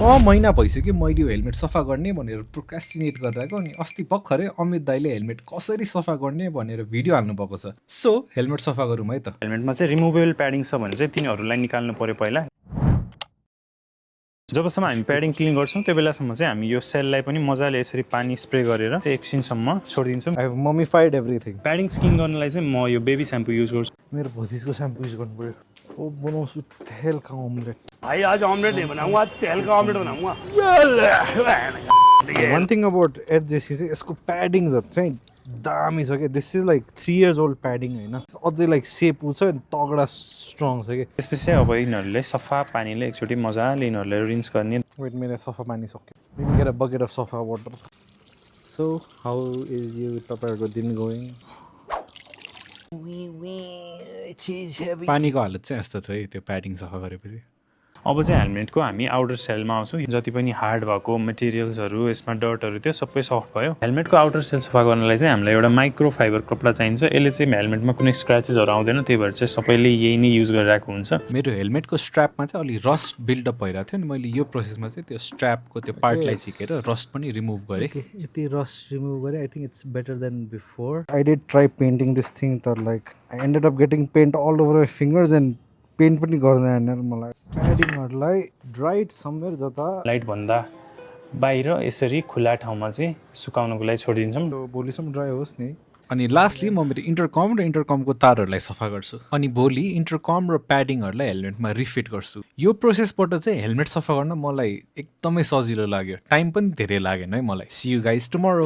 6 महिना भइसक्यो मैले यो हेलमेट सफा गर्ने भनेर प्रोक्रास्टिनेट गरिरहेको अनि अस्ति भर्खरै अमित दाइले हेलमेट कसरी सफा गर्ने भनेर भिडियो हाल्नु भएको छ। सो हेलमेट सफा गरौँ है त। हेलमेटमा चाहिँ रिमुभेबल प्याडिङ छ भने चाहिँ तिनीहरूलाई निकाल्नु पर्यो पहिला। जबसम्म हामी प्याडिङ क्लिन गर्छौँ त्यो बेलासम्म चाहिँ हामी यो सेललाई पनि मजाले यसरी पानी स्प्रे गरेर चाहिँ एकछिनसम्म छोडिदिन्छौँ। I have mummified everything. Padding skin गर्नलाई चाहिँ म यो बेबी स्याम्पू युज गर्छु। मेरो भतिजको स्याम्पू युज गर्नु पर्यो। ओ बनाउँछु तेल का ऑमलेट। भाई आज ऑमलेट नहीं बनाऊंगा, तेल का ऑमलेट बनाऊंगा। One thing about HJC चाहिँ यसको प्याडिङ्सहरु चाहिँ दामी छ के। This is like 3 years old padding हैन, अझै लाइक सेप छ नि तगडा स्ट्रङ छ के। त्यसपछि अब यिनीहरूले सफा पानीले एकचोटि मजाले यिनीहरूले रिन्स गर्ने। वेट मेरो सफा पानी सक्यो। We get a bucket of सफा water. So how is you तपाईहरुको दिन गोइङ? पानीको हालत चाहिँ यस्तो थियो है त्यो प्याडिङ सफा गरेपछि। अब चाहिँ हेलमेटको हामी आउटर सेलमा आउँछौँ। जति पनि हार्ड भएको मटेरियल्सहरू यसमा डटहरू त्यो सबै सफ्ट भयो। हेलमेटको आउटर सेल सफा गर्नलाई चाहिँ हामीलाई एउटा माइक्रो फाइबर कपडा चाहिन्छ। यसले चाहिँ हेलमेटमा कुनै स्क्रचेसहरू आउँदैन, त्यही भएर चाहिँ सबैले यही नै युज गरिरहेको हुन्छ। मेरो हेलमेटको स्ट्र्यापमा चाहिँ अलि रस्ट बिल्डअप भइरहेको थियो नि, मैले यो प्रोसेसमा चाहिँ त्यो स्ट्र्यापको त्यो पार्टलाई झिकेर रस्ट पनि रिमुभ गरेँ। यति रस्ट रिमुभ गरेँ। I think it's better than before. I did try painting this thing तर like I ended up getting paint all over my fingers and paint पनि गर्दैन मलाई। प्याडिङहरूलाई ड्राइड समवेयर जता लाइटभन्दा बाहिर यसरी खुला ठाउँमा चाहिँ सुकाउनको लागि छोडिदिन्छौँ। भोलिसम्म ड्राई होस् नि। अनि लास्टली म मेरो इन्टरकम र इन्टरकमको तारहरूलाई सफा गर्छु। अनि भोलि इन्टरकम र प्याडिङहरूलाई हेलमेटमा रिफिट गर्छु। यो प्रोसेसबाट चाहिँ हेलमेट सफा गर्न मलाई एकदमै सजिलो लाग्यो। टाइम पनि धेरै लागेन है मलाई। See you guys tomorrow.